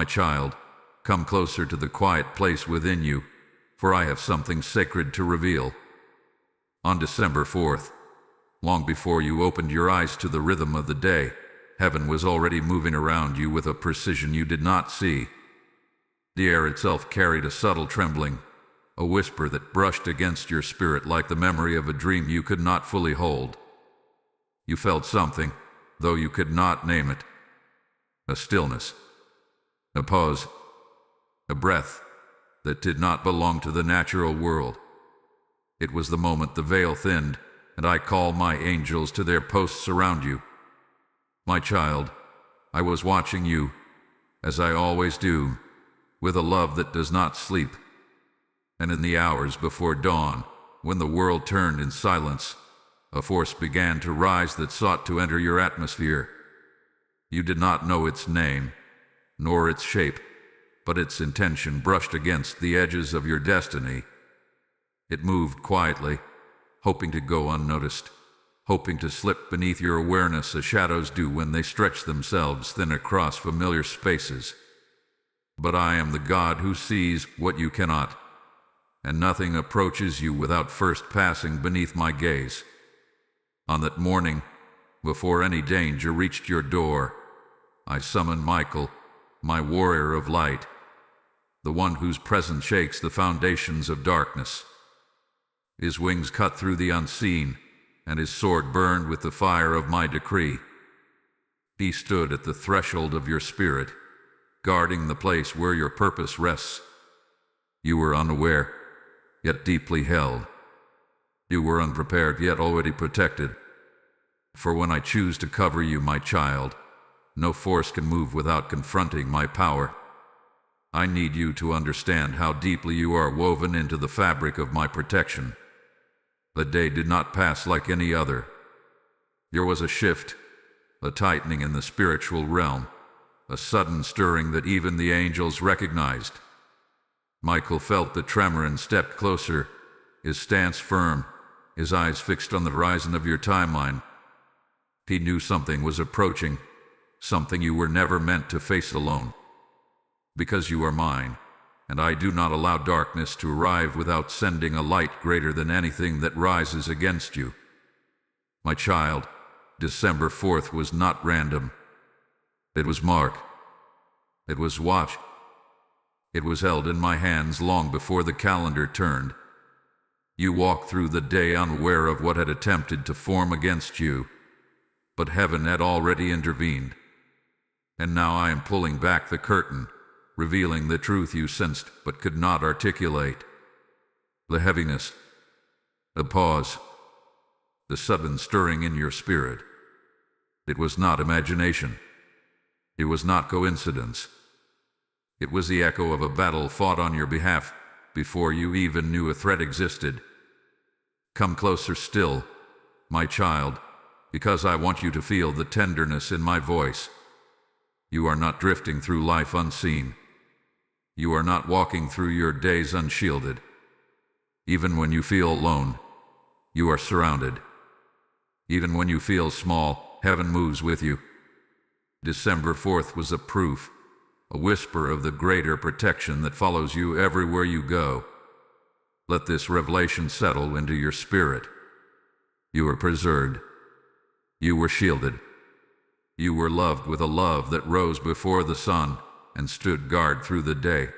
My child, come closer to the quiet place within you, for I have something sacred to reveal. On December 4th, long before you opened your eyes to the rhythm of the day, heaven was already moving around you with a precision you did not see. The air itself carried a subtle trembling, a whisper that brushed against your spirit like the memory of a dream you could not fully hold. You felt something, though you could not name it. A stillness, a pause, a breath that did not belong to the natural world. It was the moment the veil thinned, and I called my angels to their posts around you. My child, I was watching you, as I always do, with a love that does not sleep. And in the hours before dawn, when the world turned in silence, a force began to rise that sought to enter your atmosphere. You did not know its name, nor its shape, but its intention brushed against the edges of your destiny. It moved quietly, hoping to go unnoticed, hoping to slip beneath your awareness as shadows do when they stretch themselves thin across familiar spaces. But I am the God who sees what you cannot, and nothing approaches you without first passing beneath my gaze. On that morning, before any danger reached your door, I summoned Michael, my warrior of light, the one whose presence shakes the foundations of darkness. His wings cut through the unseen, and his sword burned with the fire of my decree. He stood at the threshold of your spirit, guarding the place where your purpose rests. You were unaware, yet deeply held. You were unprepared, yet already protected. For when I choose to cover you, my child, no force can move without confronting my power. I need you to understand how deeply you are woven into the fabric of my protection. The day did not pass like any other. There was a shift, a tightening in the spiritual realm, a sudden stirring that even the angels recognized. Michael felt the tremor and stepped closer, his stance firm, his eyes fixed on the horizon of your timeline. He knew something was approaching, something you were never meant to face alone. Because you are mine, and I do not allow darkness to arrive without sending a light greater than anything that rises against you. My child, December 4th was not random. It was marked. It was watched. It was held in my hands long before the calendar turned. You walked through the day unaware of what had attempted to form against you, but heaven had already intervened. And now I am pulling back the curtain, revealing the truth you sensed but could not articulate. The heaviness, the pause, the sudden stirring in your spirit. It was not imagination. It was not coincidence. It was the echo of a battle fought on your behalf before you even knew a threat existed. Come closer still, my child, because I want you to feel the tenderness in my voice. You are not drifting through life unseen. You are not walking through your days unshielded. Even when you feel alone, you are surrounded. Even when you feel small, heaven moves with you. December 4th was a proof, a whisper of the greater protection that follows you everywhere you go. Let this revelation settle into your spirit. You were preserved. You were shielded. You were loved with a love that rose before the sun and stood guard through the day.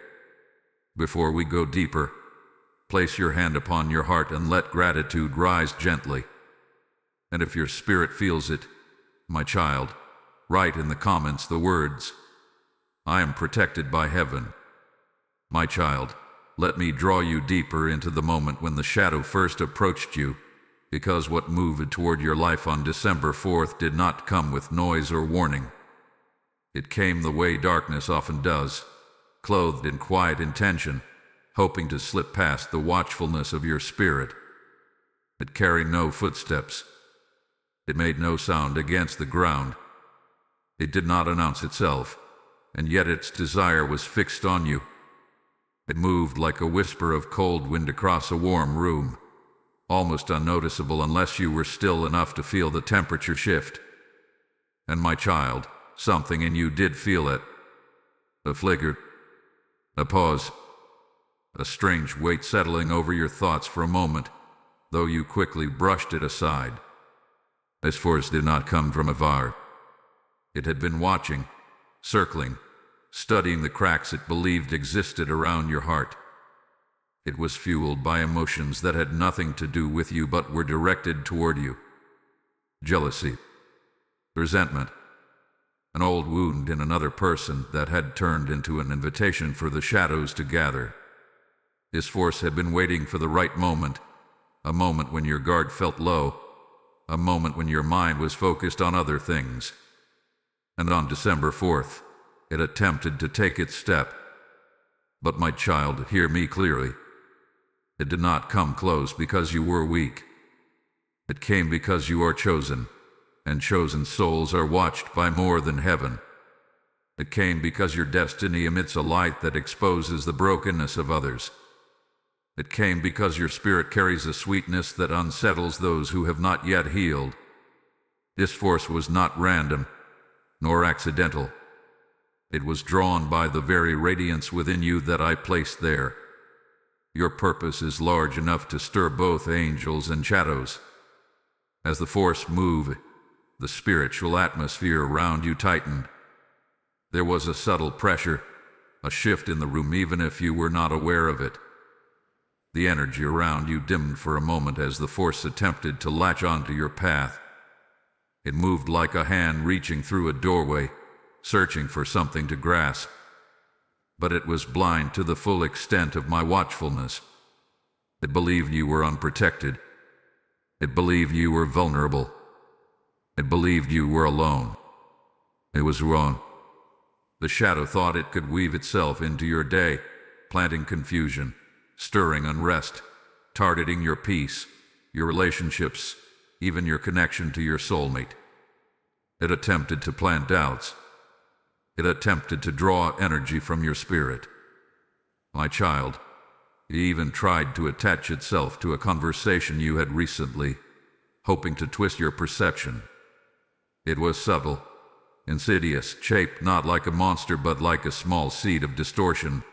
Before we go deeper, place your hand upon your heart and let gratitude rise gently. And if your spirit feels it, my child, write in the comments the words, I am protected by heaven. My child, let me draw you deeper into the moment when the shadow first approached you, because what moved toward your life on December 4th did not come with noise or warning. It came the way darkness often does, clothed in quiet intention, hoping to slip past the watchfulness of your spirit. It carried no footsteps. It made no sound against the ground. It did not announce itself, and yet its desire was fixed on you. It moved like a whisper of cold wind across a warm room, almost unnoticeable unless you were still enough to feel the temperature shift. And my child, something in you did feel it. A flicker, a pause, a strange weight settling over your thoughts for a moment, though you quickly brushed it aside. This force did not come from afar. It had been watching, circling, studying the cracks it believed existed around your heart. It was fueled by emotions that had nothing to do with you but were directed toward you. Jealousy, resentment, an old wound in another person that had turned into an invitation for the shadows to gather. This force had been waiting for the right moment, a moment when your guard felt low, a moment when your mind was focused on other things. And on December 4th, it attempted to take its step. But my child, hear me clearly. It did not come close because you were weak. It came because you are chosen, and chosen souls are watched by more than heaven. It came because your destiny emits a light that exposes the brokenness of others. It came because your spirit carries a sweetness that unsettles those who have not yet healed. This force was not random, nor accidental. It was drawn by the very radiance within you that I placed there. Your purpose is large enough to stir both angels and shadows. As the force moved, the spiritual atmosphere around you tightened. There was a subtle pressure, a shift in the room even if you were not aware of it. The energy around you dimmed for a moment as the force attempted to latch onto your path. It moved like a hand reaching through a doorway, searching for something to grasp. But it was blind to the full extent of my watchfulness. It believed you were unprotected. It believed you were vulnerable. It believed you were alone. It was wrong. The shadow thought it could weave itself into your day, planting confusion, stirring unrest, targeting your peace, your relationships, even your connection to your soulmate. It attempted to plant doubts. It attempted to draw energy from your spirit. My child, it even tried to attach itself to a conversation you had recently, hoping to twist your perception. It was subtle, insidious, shaped not like a monster but like a small seed of distortion,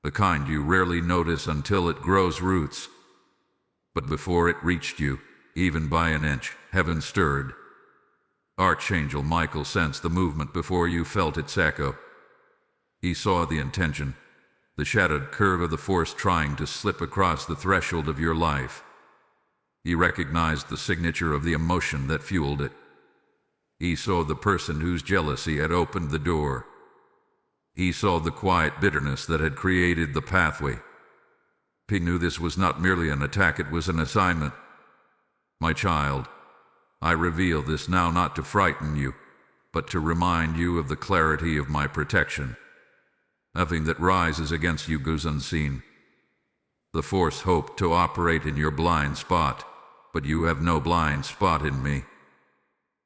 the kind you rarely notice until it grows roots. But before it reached you, even by an inch, heaven stirred. Archangel Michael sensed the movement before you felt its echo. He saw the intention, the shadowed curve of the force trying to slip across the threshold of your life. He recognized the signature of the emotion that fueled it. He saw the person whose jealousy had opened the door. He saw the quiet bitterness that had created the pathway. He knew this was not merely an attack, it was an assignment. My child, I reveal this now not to frighten you, but to remind you of the clarity of my protection. Nothing that rises against you goes unseen. The force hoped to operate in your blind spot, but you have no blind spot in me.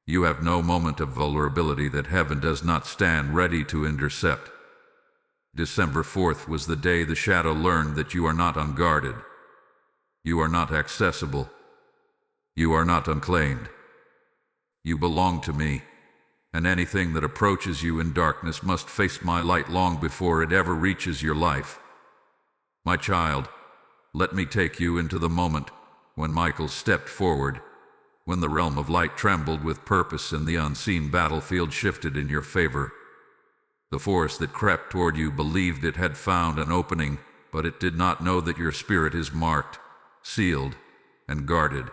You have no moment of vulnerability that heaven does not stand ready to intercept. December 4th was the day the shadow learned that you are not unguarded. You are not accessible. You are not unclaimed. You belong to me, and anything that approaches you in darkness must face my light long before it ever reaches your life. My child, let me take you into the moment when Michael stepped forward, when the realm of light trembled with purpose and the unseen battlefield shifted in your favor. The force that crept toward you believed it had found an opening, but it did not know that your spirit is marked, sealed, and guarded.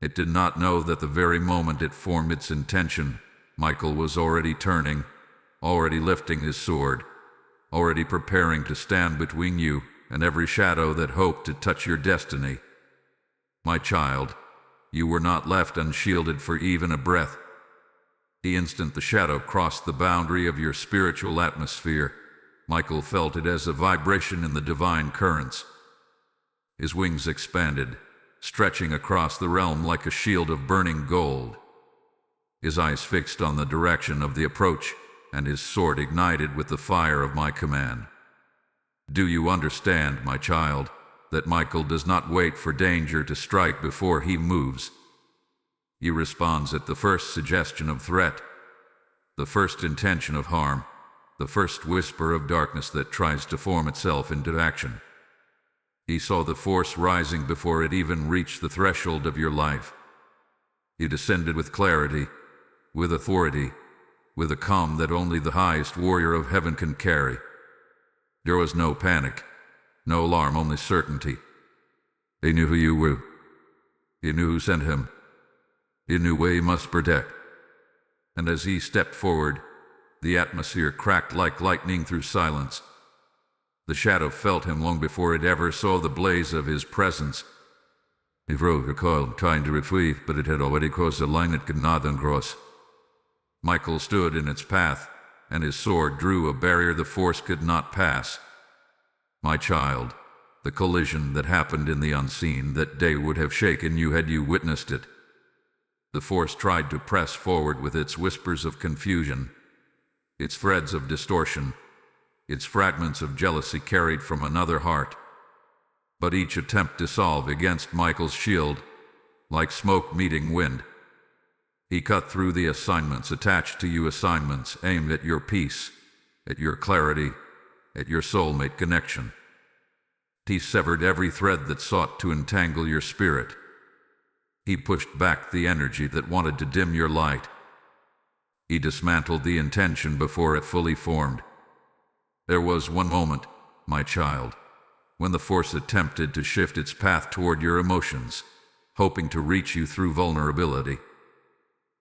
It did not know that the very moment it formed its intention, Michael was already turning, already lifting his sword, already preparing to stand between you and every shadow that hoped to touch your destiny. My child, you were not left unshielded for even a breath. The instant the shadow crossed the boundary of your spiritual atmosphere, Michael felt it as a vibration in the divine currents. His wings expanded, stretching across the realm like a shield of burning gold. His eyes fixed on the direction of the approach, and his sword ignited with the fire of my command. Do you understand, my child, that Michael does not wait for danger to strike before he moves? He responds at the first suggestion of threat, the first intention of harm, the first whisper of darkness that tries to form itself into action. He saw the force rising before it even reached the threshold of your life. He descended with clarity, with authority, with a calm that only the highest warrior of heaven can carry. There was no panic, no alarm, only certainty. He knew who you were. He knew who sent him. He knew what he must protect. And as he stepped forward, the atmosphere cracked like lightning through silence. The shadow felt him long before it ever saw the blaze of his presence. He broke a coil, trying to retrieve, but it had already crossed a line it could not uncross. Michael stood in its path, and his sword drew a barrier the force could not pass. My child, the collision that happened in the unseen that day would have shaken you had you witnessed it. The force tried to press forward with its whispers of confusion, its threads of distortion, its fragments of jealousy carried from another heart. But each attempt dissolved against Michael's shield, like smoke meeting wind. He cut through the assignments attached to you, assignments aimed at your peace, at your clarity, at your soulmate connection. He severed every thread that sought to entangle your spirit. He pushed back the energy that wanted to dim your light. He dismantled the intention before it fully formed. There was one moment, my child, when the force attempted to shift its path toward your emotions, hoping to reach you through vulnerability.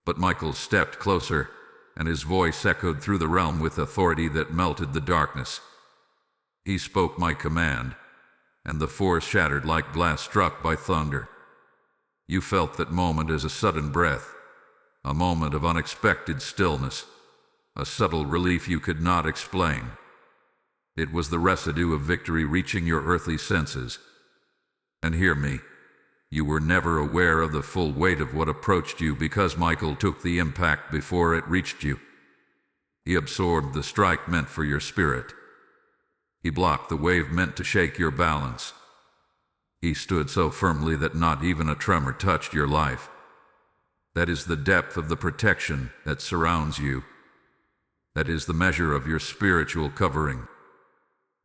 But Michael stepped closer, and his voice echoed through the realm with authority that melted the darkness. He spoke my command, and the force shattered like glass struck by thunder. You felt that moment as a sudden breath, a moment of unexpected stillness, a subtle relief you could not explain. It was the residue of victory reaching your earthly senses. And hear me, you were never aware of the full weight of what approached you because Michael took the impact before it reached you. He absorbed the strike meant for your spirit. He blocked the wave meant to shake your balance. He stood so firmly that not even a tremor touched your life. That is the depth of the protection that surrounds you. That is the measure of your spiritual covering.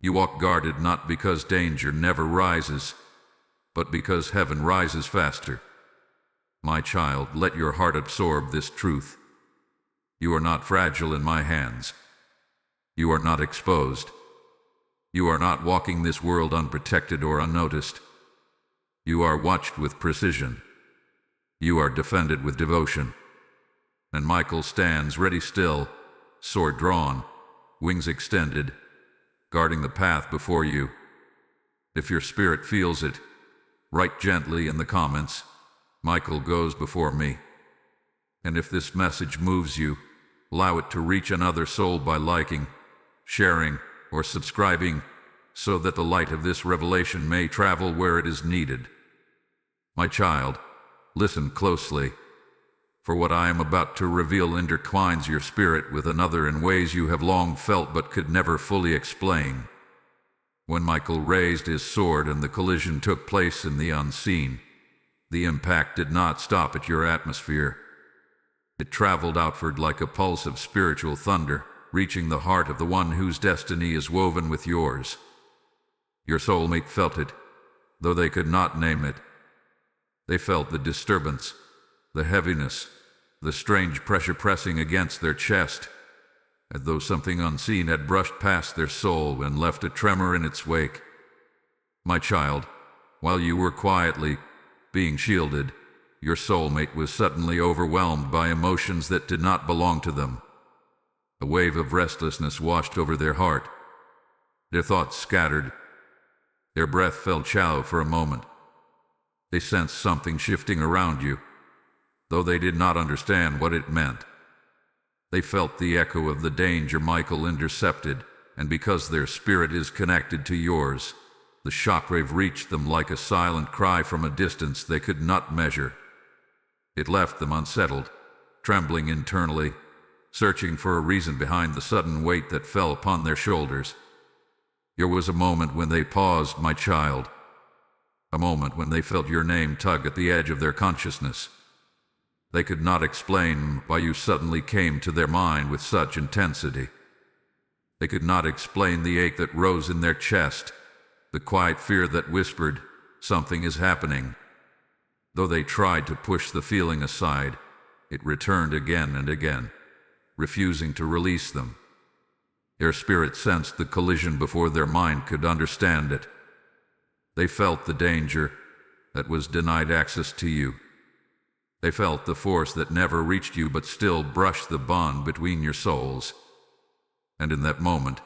You walk guarded not because danger never rises, but because heaven rises faster. My child, let your heart absorb this truth. You are not fragile in my hands. You are not exposed. You are not walking this world unprotected or unnoticed. You are watched with precision. You are defended with devotion. And Michael stands ready still, sword drawn, wings extended, guarding the path before you. If your spirit feels it, write gently in the comments, Michael goes before me. And if this message moves you, allow it to reach another soul by liking, sharing, or subscribing, so that the light of this revelation may travel where it is needed. My child, listen closely, for what I am about to reveal intertwines your spirit with another in ways you have long felt but could never fully explain. When Michael raised his sword and the collision took place in the unseen, the impact did not stop at your atmosphere. It traveled outward like a pulse of spiritual thunder, reaching the heart of the one whose destiny is woven with yours. Your soulmate felt it, though they could not name it. They felt the disturbance, the heaviness, the strange pressure pressing against their chest, as though something unseen had brushed past their soul and left a tremor in its wake. My child, while you were quietly being shielded, your soulmate was suddenly overwhelmed by emotions that did not belong to them. A wave of restlessness washed over their heart. Their thoughts scattered. Their breath felt shallow for a moment. They sensed something shifting around you, though they did not understand what it meant. They felt the echo of the danger Michael intercepted, and because their spirit is connected to yours, the shockwave reached them like a silent cry from a distance they could not measure. It left them unsettled, trembling internally, searching for a reason behind the sudden weight that fell upon their shoulders. There was a moment when they paused, my child. A moment when they felt your name tug at the edge of their consciousness. They could not explain why you suddenly came to their mind with such intensity. They could not explain the ache that rose in their chest, the quiet fear that whispered, "Something is happening." Though they tried to push the feeling aside, it returned again and again, refusing to release them. Their spirit sensed the collision before their mind could understand it. They felt the danger that was denied access to you. They felt the force that never reached you but still brushed the bond between your souls. And in that moment,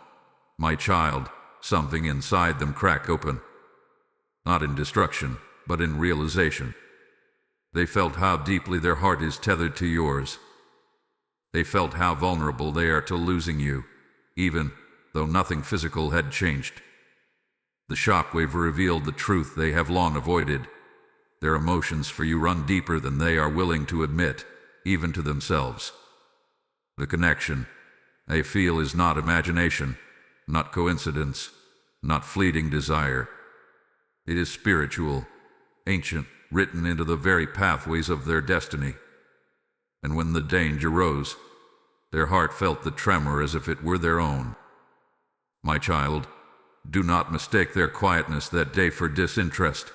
my child, something inside them cracked open. Not in destruction, but in realization. They felt how deeply their heart is tethered to yours. They felt how vulnerable they are to losing you, even though nothing physical had changed. The shockwave revealed the truth they have long avoided. Their emotions for you run deeper than they are willing to admit, even to themselves. The connection they feel is not imagination, not coincidence, not fleeting desire. It is spiritual, ancient, written into the very pathways of their destiny. And when the danger rose, their heart felt the tremor as if it were their own. My child, do not mistake their quietness that day for disinterest.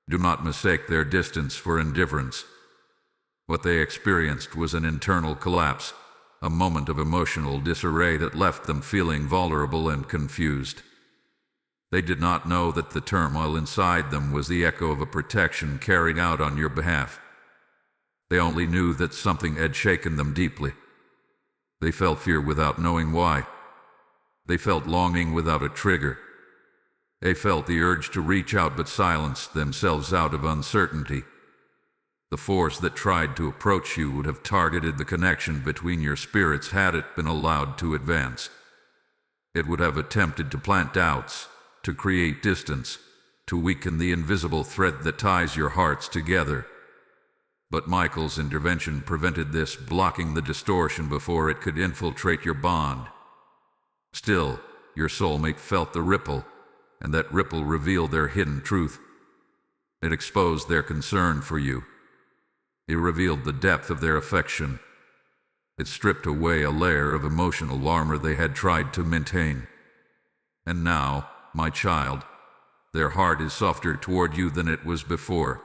Do not mistake their distance for indifference. What they experienced was an internal collapse, a moment of emotional disarray that left them feeling vulnerable and confused. They did not know that the turmoil inside them was the echo of a protection carried out on your behalf. They only knew that something had shaken them deeply. They felt fear without knowing why. They felt longing without a trigger. They felt the urge to reach out but silenced themselves out of uncertainty. The force that tried to approach you would have targeted the connection between your spirits had it been allowed to advance. It would have attempted to plant doubts, to create distance, to weaken the invisible thread that ties your hearts together. But Michael's intervention prevented this, blocking the distortion before it could infiltrate your bond. Still, your soulmate felt the ripple, and that ripple revealed their hidden truth. It exposed their concern for you. It revealed the depth of their affection. It stripped away a layer of emotional armor they had tried to maintain. And now, my child, their heart is softer toward you than it was before.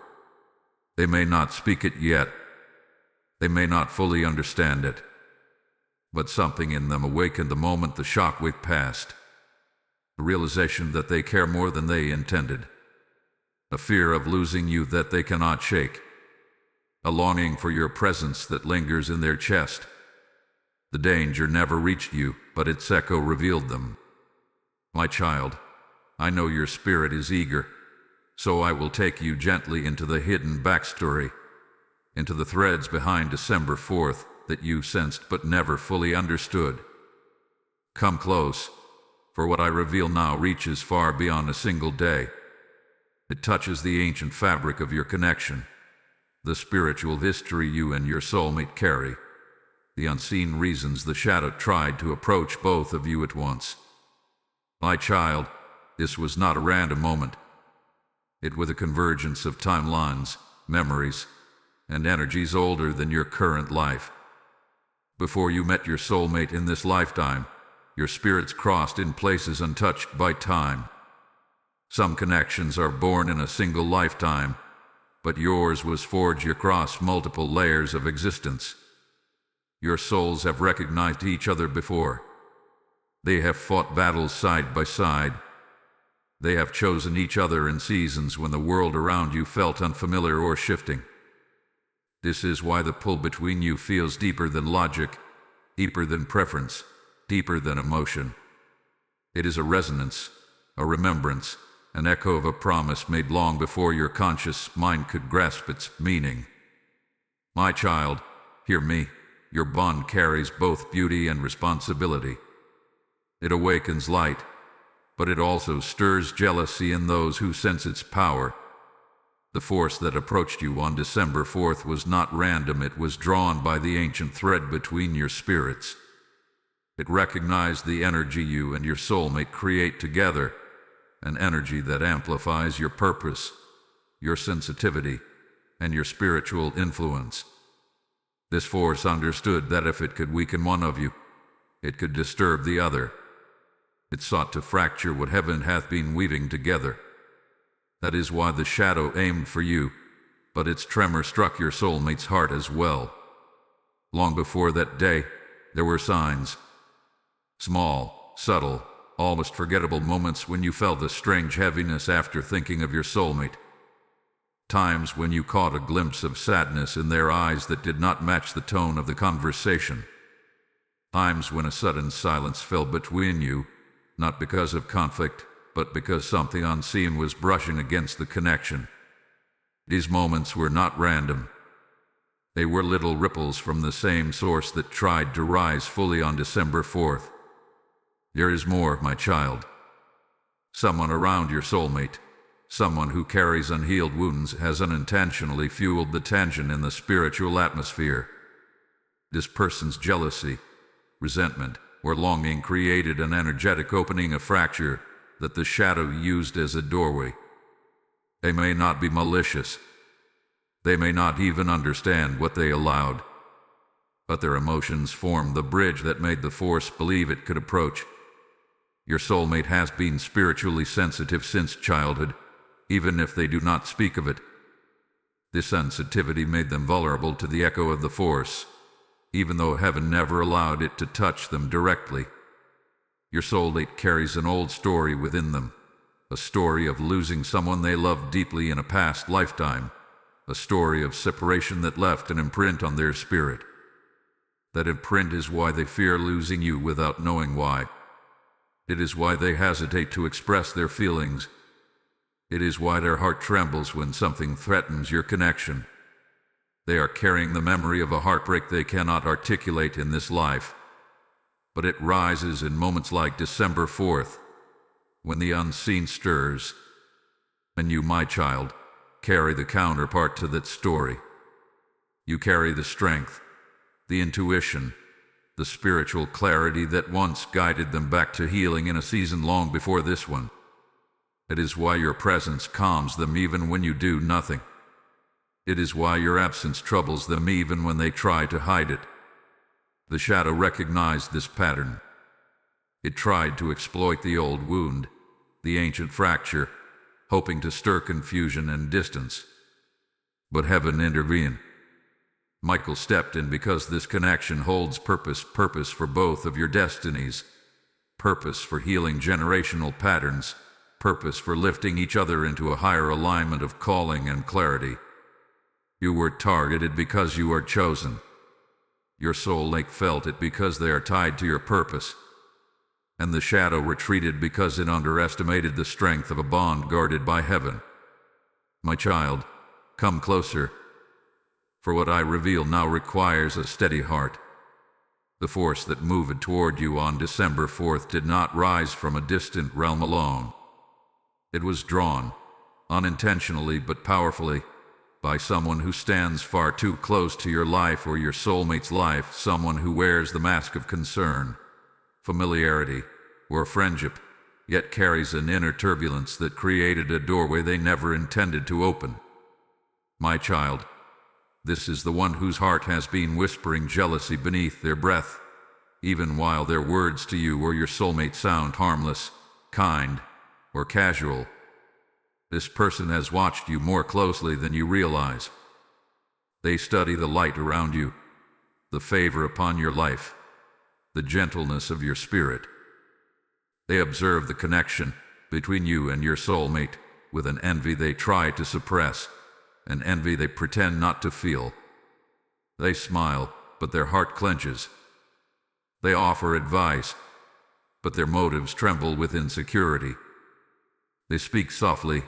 They may not speak it yet. They may not fully understand it. But something in them awakened the moment the shockwave passed. A realization that they care more than they intended. A fear of losing you that they cannot shake. A longing for your presence that lingers in their chest. The danger never reached you, but its echo revealed them. My child, I know your spirit is eager, so I will take you gently into the hidden backstory, into the threads behind December 4th that you sensed but never fully understood. Come close, for what I reveal now reaches far beyond a single day. It touches the ancient fabric of your connection, the spiritual history you and your soulmate carry, the unseen reasons the shadow tried to approach both of you at once. My child, this was not a random moment. It was a convergence of timelines, memories, and energies older than your current life. Before you met your soulmate in this lifetime, your spirits crossed in places untouched by time. Some connections are born in a single lifetime, but yours was forged across multiple layers of existence. Your souls have recognized each other before. They have fought battles side by side. They have chosen each other in seasons when the world around you felt unfamiliar or shifting. This is why the pull between you feels deeper than logic, deeper than preference, deeper than emotion. It is a resonance, a remembrance, an echo of a promise made long before your conscious mind could grasp its meaning. My child, hear me. Your bond carries both beauty and responsibility. It awakens light, but it also stirs jealousy in those who sense its power. The force that approached you on December 4th was not random. It was drawn by the ancient thread between your spirits. It recognized the energy you and your soulmate create together, an energy that amplifies your purpose, your sensitivity, and your spiritual influence. This force understood that if it could weaken one of you, it could disturb the other. It sought to fracture what heaven hath been weaving together. That is why the shadow aimed for you, but its tremor struck your soulmate's heart as well. Long before that day, there were signs. Small, subtle, almost forgettable moments when you felt a strange heaviness after thinking of your soulmate. Times when you caught a glimpse of sadness in their eyes that did not match the tone of the conversation. Times when a sudden silence fell between you, not because of conflict, but because something unseen was brushing against the connection. These moments were not random. They were little ripples from the same source that tried to rise fully on December 4th. There is more, my child. Someone around your soulmate, someone who carries unhealed wounds, has unintentionally fueled the tension in the spiritual atmosphere. This person's jealousy, resentment, or longing created an energetic opening, a fracture that the shadow used as a doorway. They may not be malicious. They may not even understand what they allowed. But their emotions formed the bridge that made the force believe it could approach. Your soulmate has been spiritually sensitive since childhood, even if they do not speak of it. This sensitivity made them vulnerable to the echo of the force, even though heaven never allowed it to touch them directly. Your soulmate carries an old story within them, a story of losing someone they loved deeply in a past lifetime, a story of separation that left an imprint on their spirit. That imprint is why they fear losing you without knowing why. It is why they hesitate to express their feelings. It is why their heart trembles when something threatens your connection. They are carrying the memory of a heartbreak they cannot articulate in this life. But it rises in moments like December 4th, when the unseen stirs. And you, my child, carry the counterpart to that story. You carry the strength, the intuition, the spiritual clarity that once guided them back to healing in a season long before this one. It is why your presence calms them even when you do nothing. It is why your absence troubles them even when they try to hide it. The shadow recognized this pattern. It tried to exploit the old wound, the ancient fracture, hoping to stir confusion and distance. But heaven intervened. Michael stepped in because this connection holds purpose for both of your destinies, purpose for healing generational patterns, purpose for lifting each other into a higher alignment of calling and clarity. You were targeted because you are chosen. Your soulmate felt it because they are tied to your purpose. And the shadow retreated because it underestimated the strength of a bond guarded by heaven. My child, come closer. For what I reveal now requires a steady heart. The force that moved toward you on December 4th did not rise from a distant realm alone. It was drawn, unintentionally but powerfully, by someone who stands far too close to your life or your soulmate's life, someone who wears the mask of concern, familiarity, or friendship, yet carries an inner turbulence that created a doorway they never intended to open. My child, this is the one whose heart has been whispering jealousy beneath their breath, even while their words to you or your soulmate sound harmless, kind, or casual. This person has watched you more closely than you realize. They study the light around you, the favor upon your life, the gentleness of your spirit. They observe the connection between you and your soulmate with an envy they try to suppress, an envy they pretend not to feel. They smile, but their heart clenches. They offer advice, but their motives tremble with insecurity. They speak softly,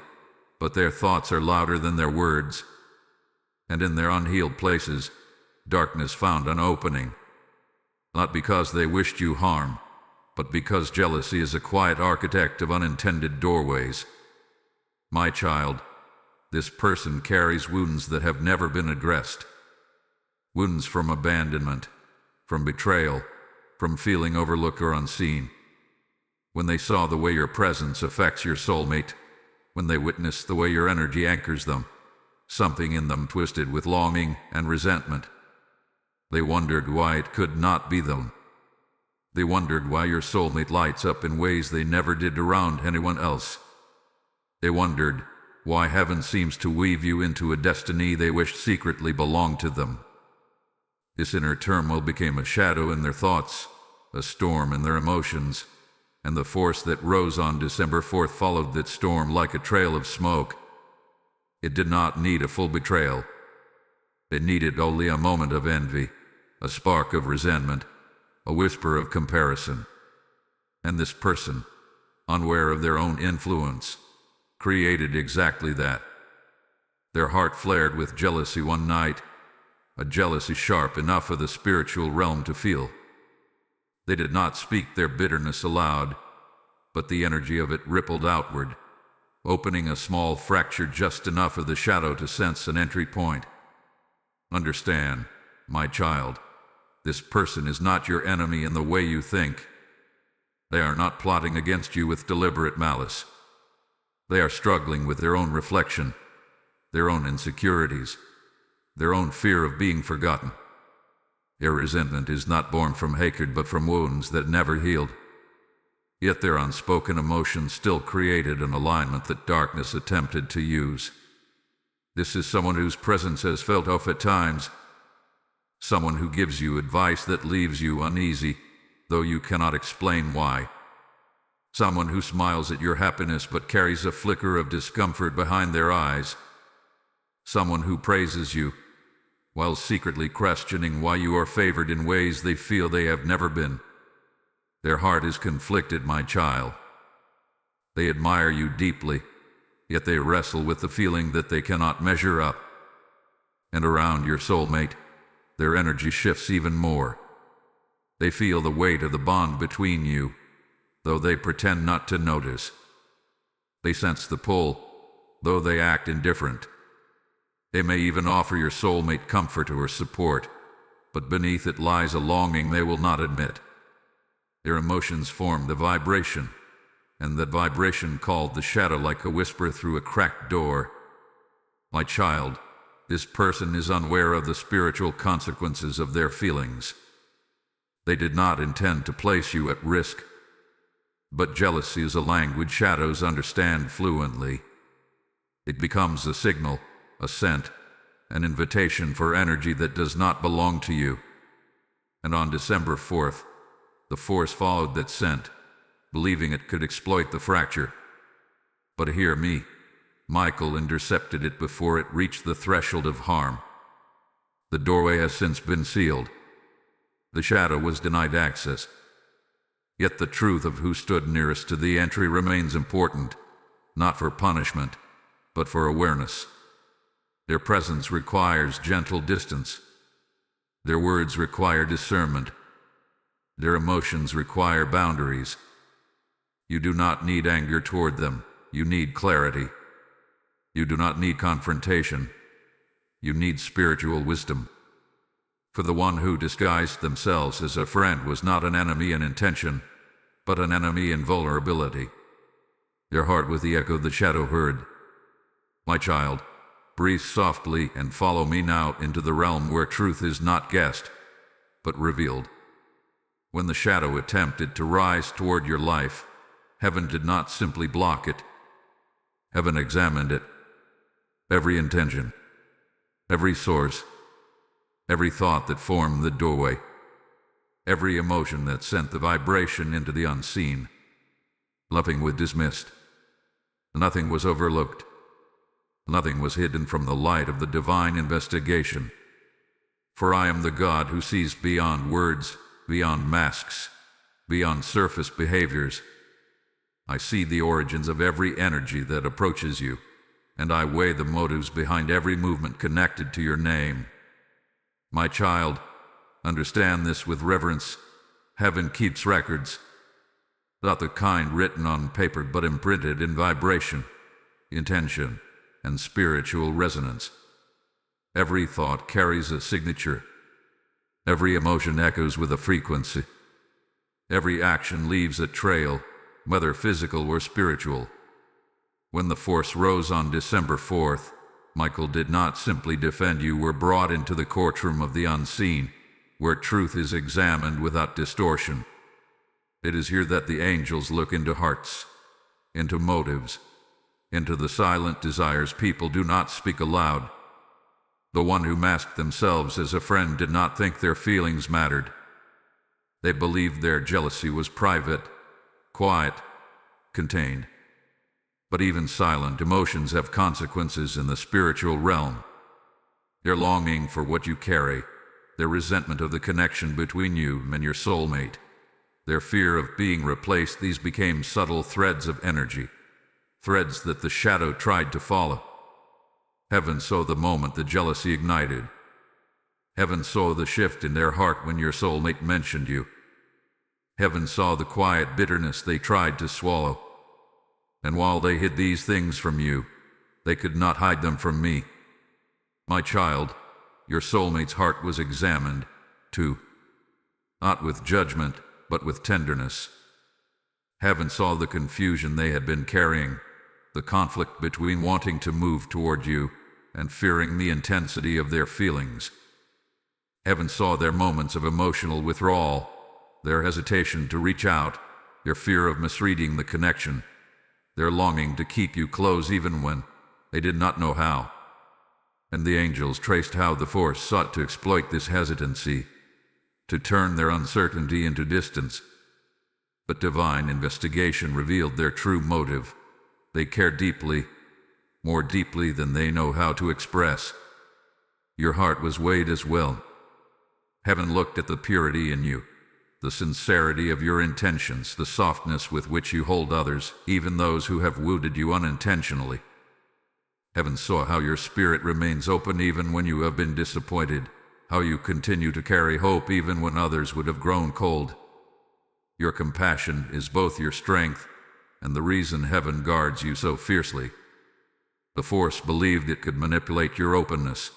but their thoughts are louder than their words. And in their unhealed places, darkness found an opening. Not because they wished you harm, but because jealousy is a quiet architect of unintended doorways. My child, this person carries wounds that have never been addressed. Wounds from abandonment, from betrayal, from feeling overlooked or unseen. When they saw the way your presence affects your soulmate, when they witnessed the way your energy anchors them, something in them twisted with longing and resentment. They wondered why it could not be them. They wondered why your soulmate lights up in ways they never did around anyone else. They wondered why heaven seems to weave you into a destiny they wished secretly belonged to them. This inner turmoil became a shadow in their thoughts, a storm in their emotions, and the force that rose on December 4th followed that storm like a trail of smoke. It did not need a full betrayal. It needed only a moment of envy, a spark of resentment, a whisper of comparison. And this person, unaware of their own influence, created exactly that. Their heart flared with jealousy one night, a jealousy sharp enough for the spiritual realm to feel. They did not speak their bitterness aloud, but the energy of it rippled outward, opening a small fracture just enough for the shadow to sense an entry point. Understand, my child, this person is not your enemy in the way you think. They are not plotting against you with deliberate malice. They are struggling with their own reflection, their own insecurities, their own fear of being forgotten. Their resentment is not born from hatred but from wounds that never healed. Yet their unspoken emotions still created an alignment that darkness attempted to use. This is someone whose presence has felt off at times, someone who gives you advice that leaves you uneasy, though you cannot explain why. Someone who smiles at your happiness but carries a flicker of discomfort behind their eyes. Someone who praises you, while secretly questioning why you are favored in ways they feel they have never been. Their heart is conflicted, my child. They admire you deeply, yet they wrestle with the feeling that they cannot measure up. And around your soulmate, their energy shifts even more. They feel the weight of the bond between you, though they pretend not to notice. They sense the pull, though they act indifferent. They may even offer your soulmate comfort or support, but beneath it lies a longing they will not admit. Their emotions form the vibration, and that vibration called the shadow like a whisper through a cracked door. My child, this person is unaware of the spiritual consequences of their feelings. They did not intend to place you at risk, but jealousy is a language shadows understand fluently. It becomes a signal, a scent, an invitation for energy that does not belong to you. And on December 4th, the force followed that scent, believing it could exploit the fracture. But hear me, Michael intercepted it before it reached the threshold of harm. The doorway has since been sealed. The shadow was denied access. Yet the truth of who stood nearest to the entry remains important, not for punishment, but for awareness. Their presence requires gentle distance. Their words require discernment. Their emotions require boundaries. You do not need anger toward them. You need clarity. You do not need confrontation. You need spiritual wisdom. For the one who disguised themselves as a friend was not an enemy in intention, but an enemy in vulnerability. Their heart was the echo the shadow heard. My child, breathe softly and follow me now into the realm where truth is not guessed, but revealed. When the shadow attempted to rise toward your life, heaven did not simply block it. Heaven examined it. Every intention, every source, every thought that formed the doorway, every emotion that sent the vibration into the unseen. Nothing was dismissed. Nothing was overlooked. Nothing was hidden from the light of the divine investigation. For I am the God who sees beyond words, beyond masks, beyond surface behaviors. I see the origins of every energy that approaches you, and I weigh the motives behind every movement connected to your name. My child, understand this with reverence. Heaven keeps records, not the kind written on paper but imprinted in vibration, intention, and spiritual resonance. Every thought carries a signature. Every emotion echoes with a frequency. Every action leaves a trail, whether physical or spiritual. When the force rose on December 4th, Michael did not simply defend you, were brought into the courtroom of the unseen, where truth is examined without distortion. It is here that the angels look into hearts, into motives, into the silent desires people do not speak aloud. The one who masked themselves as a friend did not think their feelings mattered. They believed their jealousy was private, quiet, contained. But even silent emotions have consequences in the spiritual realm. Their longing for what you carry, their resentment of the connection between you and your soulmate, their fear of being replaced, these became subtle threads of energy, threads that the shadow tried to follow. Heaven saw the moment the jealousy ignited. Heaven saw the shift in their heart when your soulmate mentioned you. Heaven saw the quiet bitterness they tried to swallow. And while they hid these things from you, they could not hide them from me. My child, your soulmate's heart was examined, too. Not with judgment, but with tenderness. Heaven saw the confusion they had been carrying, the conflict between wanting to move toward you and fearing the intensity of their feelings. Heaven saw their moments of emotional withdrawal, their hesitation to reach out, their fear of misreading the connection, their longing to keep you close even when they did not know how. And the angels traced how the force sought to exploit this hesitancy, to turn their uncertainty into distance. But divine investigation revealed their true motive. They care deeply, more deeply than they know how to express. Your heart was weighed as well. Heaven looked at the purity in you, the sincerity of your intentions, the softness with which you hold others, even those who have wounded you unintentionally. Heaven saw how your spirit remains open even when you have been disappointed, how you continue to carry hope even when others would have grown cold. Your compassion is both your strength and the reason heaven guards you so fiercely. The force believed it could manipulate your openness,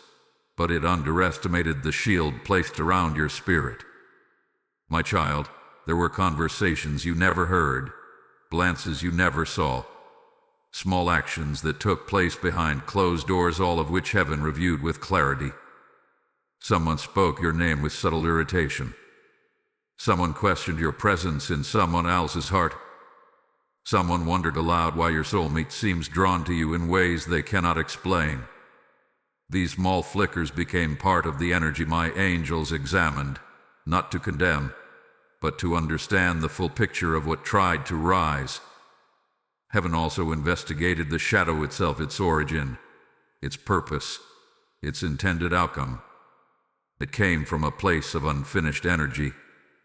but it underestimated the shield placed around your spirit. My child, there were conversations you never heard, glances you never saw, small actions that took place behind closed doors, all of which heaven reviewed with clarity. Someone spoke your name with subtle irritation. Someone questioned your presence in someone else's heart. Someone wondered aloud why your soulmate seems drawn to you in ways they cannot explain. These small flickers became part of the energy my angels examined, not to condemn, but to understand the full picture of what tried to rise. Heaven also investigated the shadow itself, its origin, its purpose, its intended outcome. It came from a place of unfinished energy,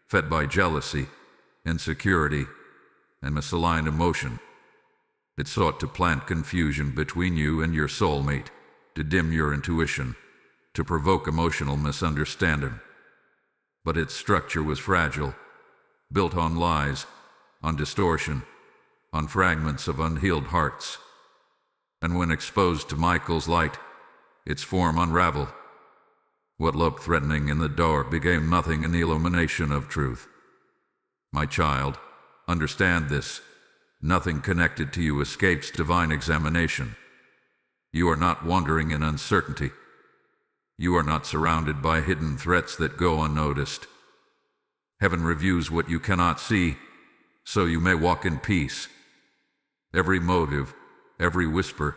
fed by jealousy, insecurity, and misaligned emotion. It sought to plant confusion between you and your soulmate, to dim your intuition, to provoke emotional misunderstanding. But its structure was fragile, built on lies, on distortion, on fragments of unhealed hearts. And when exposed to Michael's light, its form unraveled. What looked threatening in the dark became nothing in the illumination of truth. My child, understand this. Nothing connected to you escapes divine examination. You are not wandering in uncertainty. You are not surrounded by hidden threats that go unnoticed. Heaven reviews what you cannot see, so you may walk in peace. Every motive, every whisper,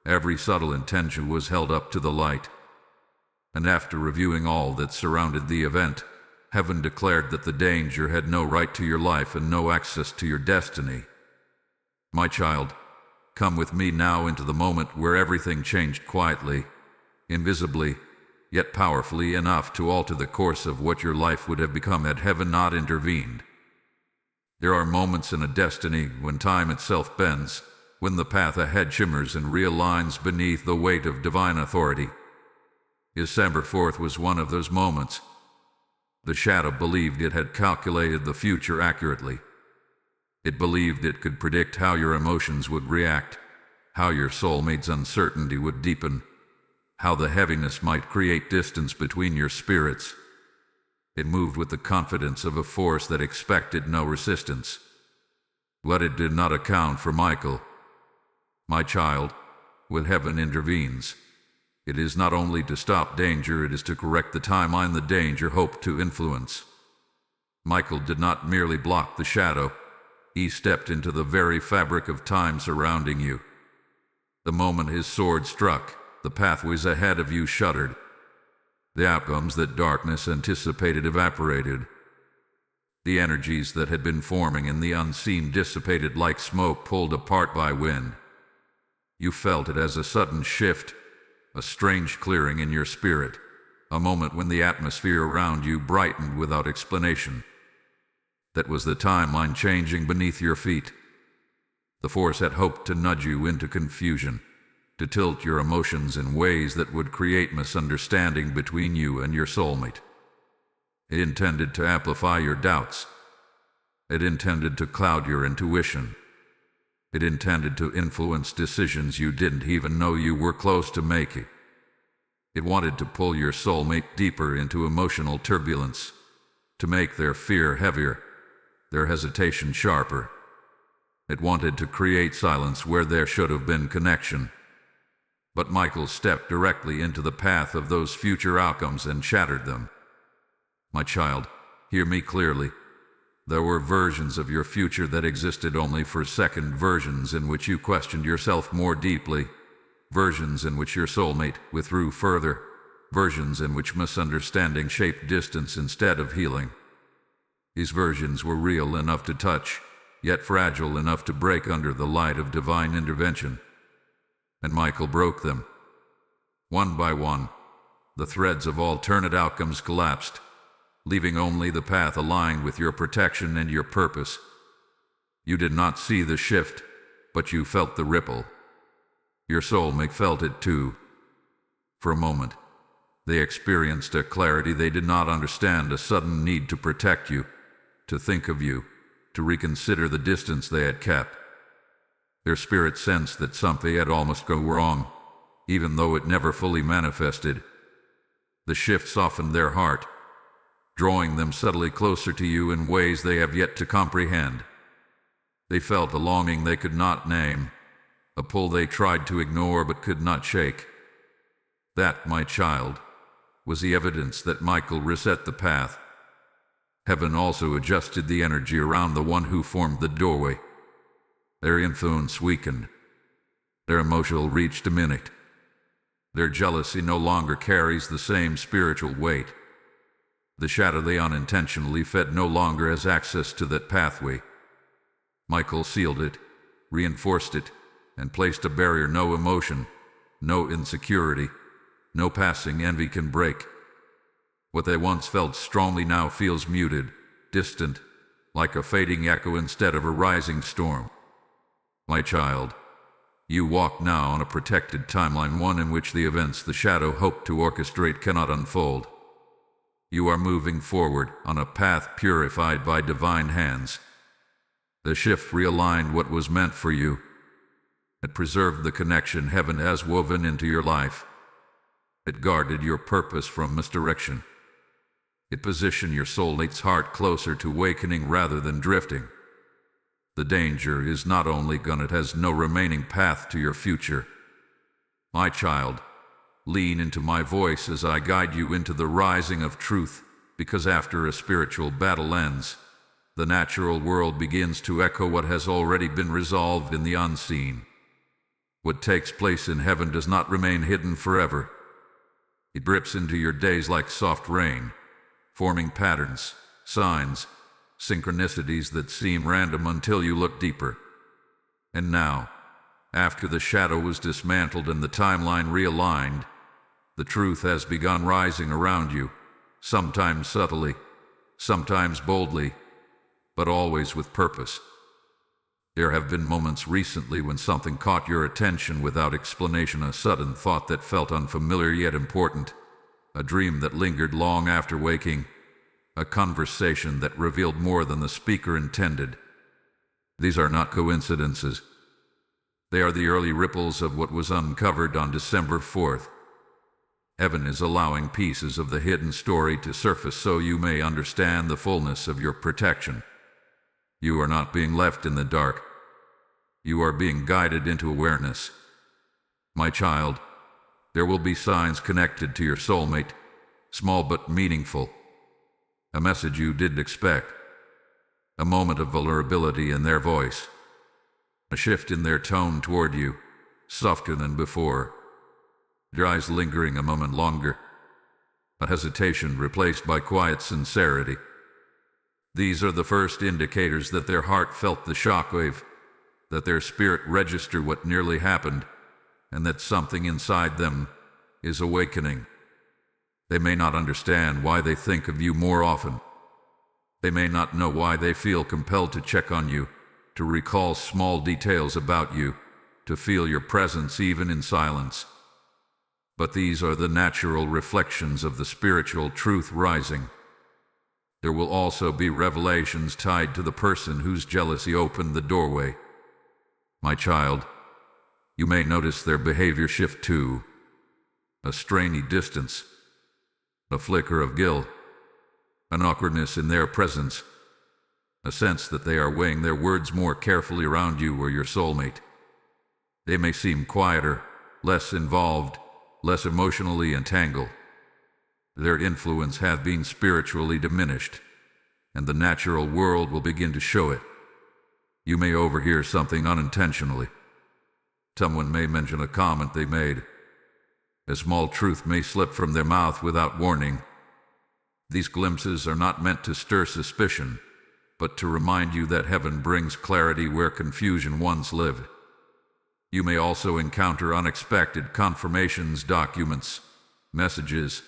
every subtle intention was held up to the light. And after reviewing all that surrounded the event, heaven declared that the danger had no right to your life and no access to your destiny. My child, come with me now into the moment where everything changed quietly, invisibly, yet powerfully enough to alter the course of what your life would have become had heaven not intervened. There are moments in a destiny when time itself bends, when the path ahead shimmers and realigns beneath the weight of divine authority. December 4th was one of those moments. The shadow believed it had calculated the future accurately. It believed it could predict how your emotions would react, how your soulmate's uncertainty would deepen, how the heaviness might create distance between your spirits. It moved with the confidence of a force that expected no resistance. But it did not account for Michael. My child, when heaven intervenes, it is not only to stop danger, it is to correct the timeline the danger hoped to influence. Michael did not merely block the shadow, he stepped into the very fabric of time surrounding you. The moment his sword struck, the pathways ahead of you shuddered. The outcomes that darkness anticipated evaporated. The energies that had been forming in the unseen dissipated like smoke pulled apart by wind. You felt it as a sudden shift, a strange clearing in your spirit, a moment when the atmosphere around you brightened without explanation. That was the timeline changing beneath your feet. The force had hoped to nudge you into confusion, to tilt your emotions in ways that would create misunderstanding between you and your soulmate. It intended to amplify your doubts. It intended to cloud your intuition. It intended to influence decisions you didn't even know you were close to making. It wanted to pull your soulmate deeper into emotional turbulence, to make their fear heavier, their hesitation sharper. It wanted to create silence where there should have been connection. But Michael stepped directly into the path of those future outcomes and shattered them. My child, hear me clearly. There were versions of your future that existed only for second, versions in which you questioned yourself more deeply, versions in which your soulmate withdrew further, versions in which misunderstanding shaped distance instead of healing. These versions were real enough to touch, yet fragile enough to break under the light of divine intervention. And Michael broke them. One by one, the threads of alternate outcomes collapsed, leaving only the path aligned with your protection and your purpose. You did not see the shift, but you felt the ripple. Your soulmate felt it too. For a moment, they experienced a clarity they did not understand, a sudden need to protect you, to think of you, to reconsider the distance they had kept. Their spirit sensed that something had almost gone wrong, even though it never fully manifested. The shift softened their heart, drawing them subtly closer to you in ways they have yet to comprehend. They felt a longing they could not name, a pull they tried to ignore but could not shake. That, my child, was the evidence that Michael reset the path. Heaven also adjusted the energy around the one who formed the doorway. Their influence weakened. Their emotional reach diminished. Their jealousy no longer carries the same spiritual weight. The shadow they unintentionally fed no longer has access to that pathway. Michael sealed it, reinforced it, and placed a barrier no emotion, no insecurity, no passing envy can break. What they once felt strongly now feels muted, distant, like a fading echo instead of a rising storm. My child, you walk now on a protected timeline, one in which the events the shadow hoped to orchestrate cannot unfold. You are moving forward on a path purified by divine hands. The shift realigned what was meant for you. It preserved the connection heaven has woven into your life. It guarded your purpose from misdirection. It positioned your soulmate's heart closer to awakening rather than drifting. The danger is not only gone, it has no remaining path to your future. My child, lean into my voice as I guide you into the rising of truth, because after a spiritual battle ends, the natural world begins to echo what has already been resolved in the unseen. What takes place in heaven does not remain hidden forever. It drips into your days like soft rain, forming patterns, signs, synchronicities that seem random until you look deeper. And now, after the shadow was dismantled and the timeline realigned, the truth has begun rising around you, sometimes subtly, sometimes boldly, but always with purpose. There have been moments recently when something caught your attention without explanation, a sudden thought that felt unfamiliar yet important, a dream that lingered long after waking, a conversation that revealed more than the speaker intended. These are not coincidences. They are the early ripples of what was uncovered on December 4th. Heaven is allowing pieces of the hidden story to surface so you may understand the fullness of your protection. You are not being left in the dark. You are being guided into awareness. My child, there will be signs connected to your soulmate, small but meaningful. A message you didn't expect, A moment of vulnerability in their voice. A shift in their tone toward you, softer than before. Your eyes lingering a moment longer. A hesitation replaced by quiet sincerity. These are the first indicators that their heart felt the shockwave, that their spirit registered what nearly happened, and that something inside them is awakening. They may not understand why they think of you more often. They may not know why they feel compelled to check on you, to recall small details about you, to feel your presence even in silence. But these are the natural reflections of the spiritual truth rising. There will also be revelations tied to the person whose jealousy opened the doorway. My child, you may notice their behavior shift too. A strainy distance, a flicker of guilt, an awkwardness in their presence, a sense that they are weighing their words more carefully around you or your soulmate. They may seem quieter, less involved, less emotionally entangled. Their influence has been spiritually diminished, and the natural world will begin to show it. You may overhear something unintentionally. Someone may mention a comment they made. A small truth may slip from their mouth without warning. These glimpses are not meant to stir suspicion, but to remind you that heaven brings clarity where confusion once lived. You may also encounter unexpected confirmations, documents, messages,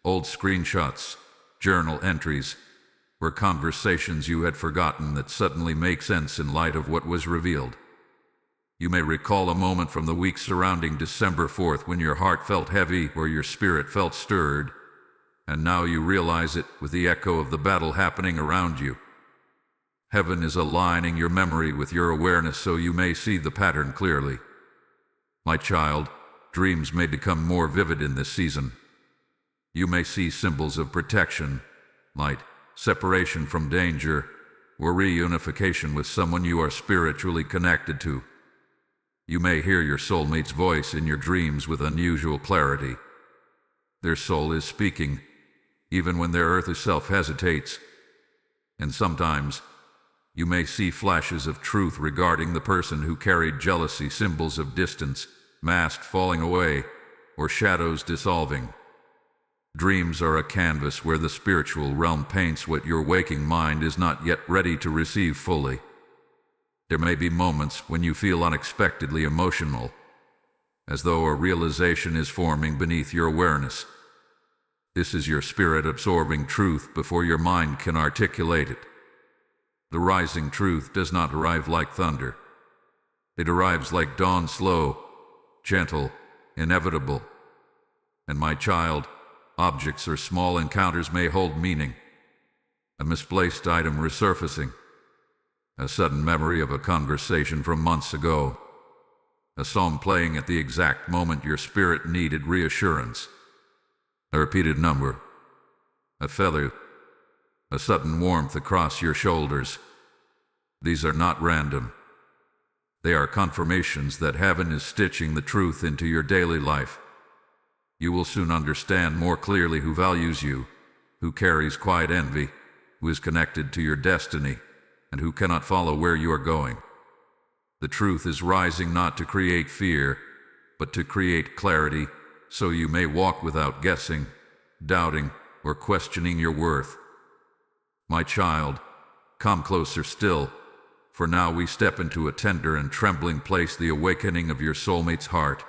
old screenshots, journal entries, or conversations you had forgotten that suddenly make sense in light of what was revealed. You may recall a moment from the week surrounding December 4th when your heart felt heavy or your spirit felt stirred, and now you realize it with the echo of the battle happening around you. Heaven is aligning your memory with your awareness so you may see the pattern clearly. My child, dreams may become more vivid in this season. You may see symbols of protection, light, separation from danger, or reunification with someone you are spiritually connected to. You may hear your soulmate's voice in your dreams with unusual clarity. Their soul is speaking, even when their earthly self hesitates. And sometimes, you may see flashes of truth regarding the person who carried jealousy, symbols of distance, masks falling away, or shadows dissolving. Dreams are a canvas where the spiritual realm paints what your waking mind is not yet ready to receive fully. There may be moments when you feel unexpectedly emotional, as though a realization is forming beneath your awareness. This is your spirit absorbing truth before your mind can articulate it. The rising truth does not arrive like thunder. It arrives like dawn, slow, gentle, inevitable. And my child, objects or small encounters may hold meaning. A misplaced item resurfacing. A sudden memory of a conversation from months ago. A song playing at the exact moment your spirit needed reassurance. A repeated number. A feather. A sudden warmth across your shoulders. These are not random. They are confirmations that heaven is stitching the truth into your daily life. You will soon understand more clearly who values you, who carries quiet envy, who is connected to your destiny, and who cannot follow where you are going. The truth is rising not to create fear, but to create clarity, so you may walk without guessing, doubting, or questioning your worth. My child, come closer still, for now we step into a tender and trembling place, the awakening of your soulmate's heart.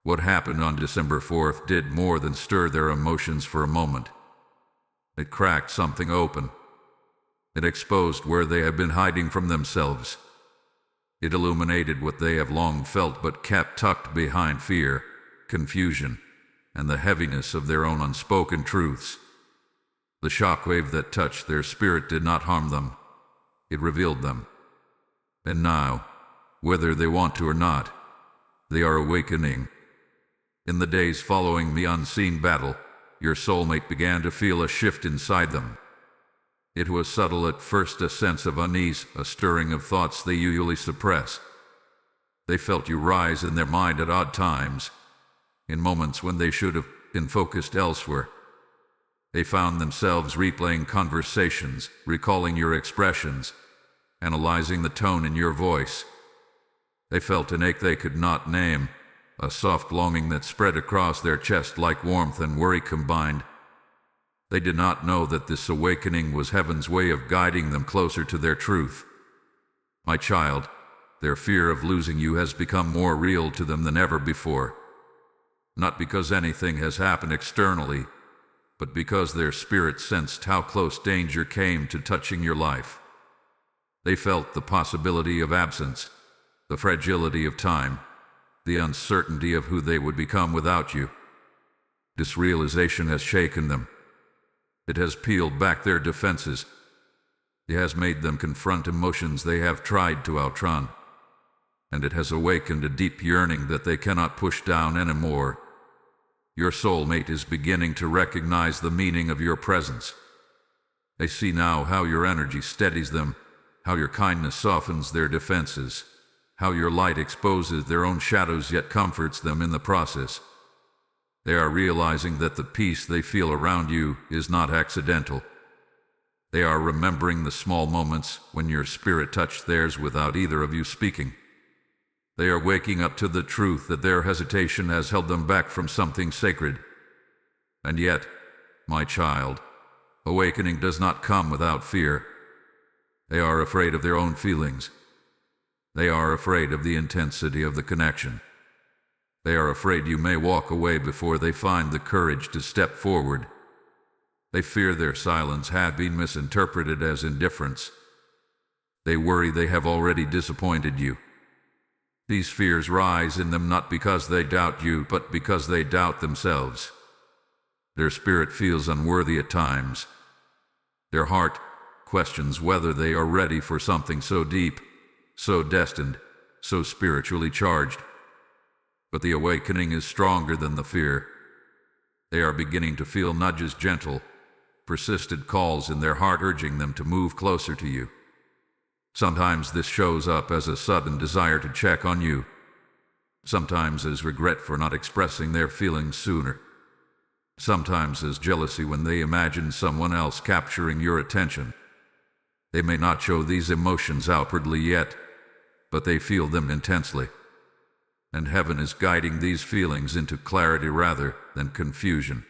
What happened on December 4th did more than stir their emotions for a moment. It cracked something open. It exposed where they had been hiding from themselves. It illuminated what they have long felt but kept tucked behind fear, confusion, and the heaviness of their own unspoken truths. The shockwave that touched their spirit did not harm them. It revealed them. And now, whether they want to or not, they are awakening. In the days following the unseen battle, your soulmate began to feel a shift inside them. It was subtle at first, a sense of unease, a stirring of thoughts they usually suppress. They felt you rise in their mind at odd times, in moments when they should have been focused elsewhere. They found themselves replaying conversations, recalling your expressions, analyzing the tone in your voice. They felt an ache they could not name, a soft longing that spread across their chest like warmth and worry combined. They did not know that this awakening was heaven's way of guiding them closer to their truth. My child, their fear of losing you has become more real to them than ever before. Not because anything has happened externally, but because their spirit sensed how close danger came to touching your life. They felt the possibility of absence, the fragility of time, the uncertainty of who they would become without you. This realization has shaken them. It has peeled back their defenses. It has made them confront emotions they have tried to outrun. And it has awakened a deep yearning that they cannot push down anymore. Your soulmate is beginning to recognize the meaning of your presence. They see now how your energy steadies them, how your kindness softens their defenses, how your light exposes their own shadows yet comforts them in the process. They are realizing that the peace they feel around you is not accidental. They are remembering the small moments when your spirit touched theirs without either of you speaking. They are waking up to the truth that their hesitation has held them back from something sacred. And yet, my child, awakening does not come without fear. They are afraid of their own feelings. They are afraid of the intensity of the connection. They are afraid you may walk away before they find the courage to step forward. They fear their silence had been misinterpreted as indifference. They worry they have already disappointed you. These fears rise in them not because they doubt you, but because they doubt themselves. Their spirit feels unworthy at times. Their heart questions whether they are ready for something so deep, so destined, so spiritually charged. But the awakening is stronger than the fear. They are beginning to feel nudges, gentle, persistent calls in their heart urging them to move closer to you. Sometimes this shows up as a sudden desire to check on you. Sometimes as regret for not expressing their feelings sooner. Sometimes as jealousy when they imagine someone else capturing your attention. They may not show these emotions outwardly yet, but they feel them intensely. And heaven is guiding these feelings into clarity rather than confusion.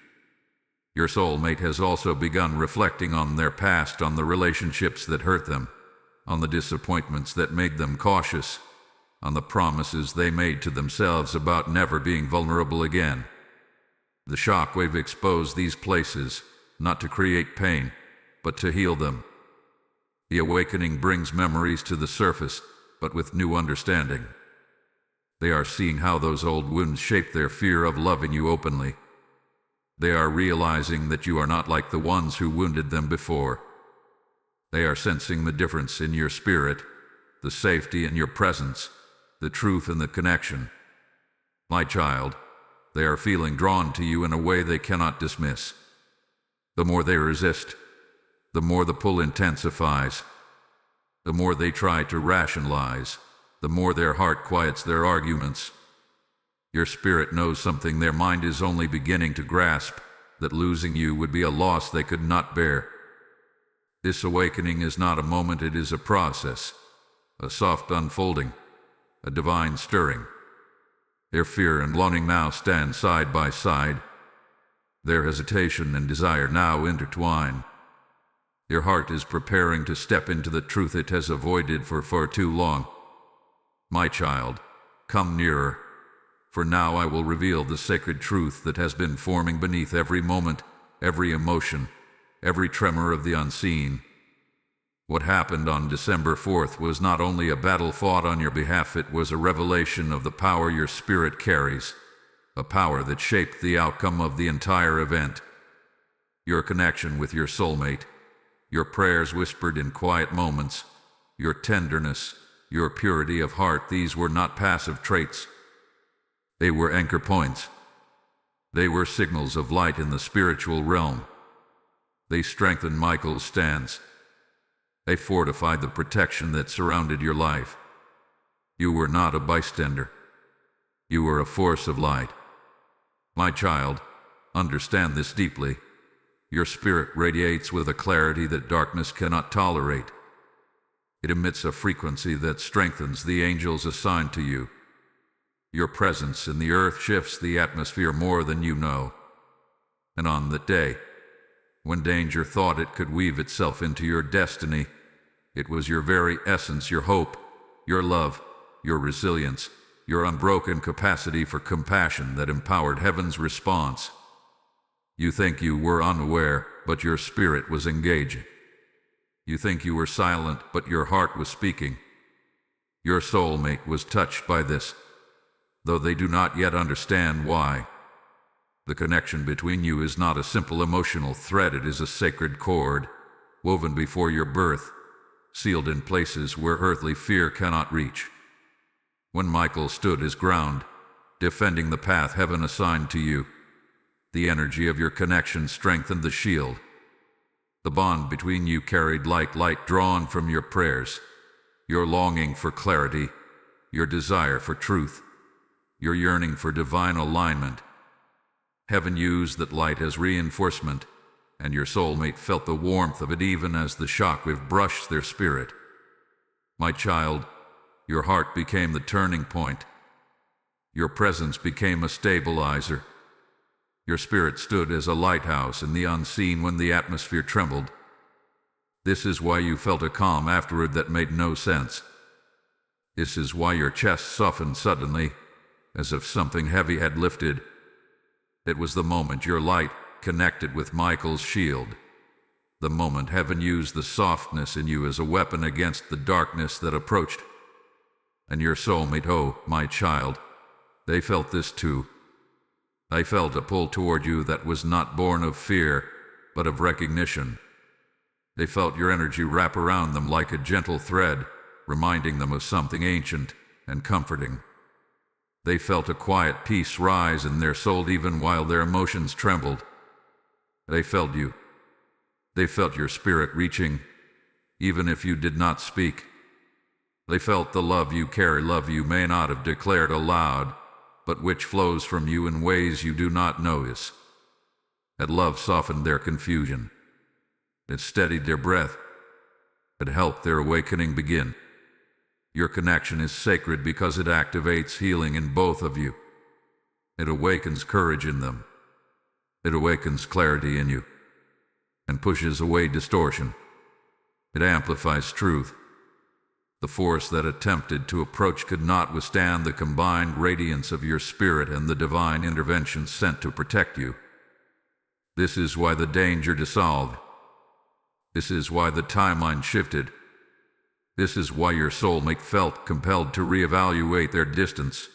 Your soulmate has also begun reflecting on their past, on the relationships that hurt them, on the disappointments that made them cautious, on the promises they made to themselves about never being vulnerable again. The shockwave exposed these places, not to create pain, but to heal them. The awakening brings memories to the surface, but with new understanding. They are seeing how those old wounds shaped their fear of loving you openly. They are realizing that you are not like the ones who wounded them before. They are sensing the difference in your spirit, the safety in your presence, the truth in the connection. My child, they are feeling drawn to you in a way they cannot dismiss. The more they resist, the more the pull intensifies. The more they try to rationalize, the more their heart quiets their arguments. Your spirit knows something their mind is only beginning to grasp, that losing you would be a loss they could not bear. This awakening is not a moment, it is a process, a soft unfolding, a divine stirring. Their fear and longing now stand side by side. Their hesitation and desire now intertwine. Your heart is preparing to step into the truth it has avoided for far too long. My child, come nearer, for now I will reveal the sacred truth that has been forming beneath every moment, every emotion, every tremor of the unseen. What happened on December 4th was not only a battle fought on your behalf, it was a revelation of the power your spirit carries, a power that shaped the outcome of the entire event. Your connection with your soulmate, your prayers whispered in quiet moments, your tenderness, your purity of heart, these were not passive traits. They were anchor points. They were signals of light in the spiritual realm. They strengthened Michael's stance. They fortified the protection that surrounded your life. You were not a bystander. You were a force of light. My child, understand this deeply. Your spirit radiates with a clarity that darkness cannot tolerate. It emits a frequency that strengthens the angels assigned to you. Your presence in the earth shifts the atmosphere more than you know. And on that day, when danger thought it could weave itself into your destiny, it was your very essence, your hope, your love, your resilience, your unbroken capacity for compassion that empowered heaven's response. You think you were unaware, but your spirit was engaging. You think you were silent, but your heart was speaking. Your soulmate was touched by this, though they do not yet understand why. The connection between you is not a simple emotional thread, it is a sacred cord, woven before your birth, sealed in places where earthly fear cannot reach. When Michael stood his ground, defending the path heaven assigned to you, the energy of your connection strengthened the shield. The bond between you carried like light drawn from your prayers, your longing for clarity, your desire for truth, your yearning for divine alignment. Heaven used that light as reinforcement, and your soulmate felt the warmth of it even as the shockwave brushed their spirit. My child, your heart became the turning point. Your presence became a stabilizer. Your spirit stood as a lighthouse in the unseen when the atmosphere trembled. This is why you felt a calm afterward that made no sense. This is why your chest softened suddenly, as if something heavy had lifted. It was the moment your light connected with Michael's shield. The moment heaven used the softness in you as a weapon against the darkness that approached. And your soulmate, oh, my child, they felt this too. I felt a pull toward you that was not born of fear, but of recognition. They felt your energy wrap around them like a gentle thread, reminding them of something ancient and comforting. They felt a quiet peace rise in their soul even while their emotions trembled. They felt you. They felt your spirit reaching, even if you did not speak. They felt the love you carry, love you may not have declared aloud, but which flows from you in ways you do not notice. That love softened their confusion. It steadied their breath. It helped their awakening begin. Your connection is sacred because it activates healing in both of you. It awakens courage in them. It awakens clarity in you and pushes away distortion. It amplifies truth. The force that attempted to approach could not withstand the combined radiance of your spirit and the divine intervention sent to protect you. This is why the danger dissolved. This is why the timeline shifted. This is why your soulmate felt compelled to reevaluate their distance.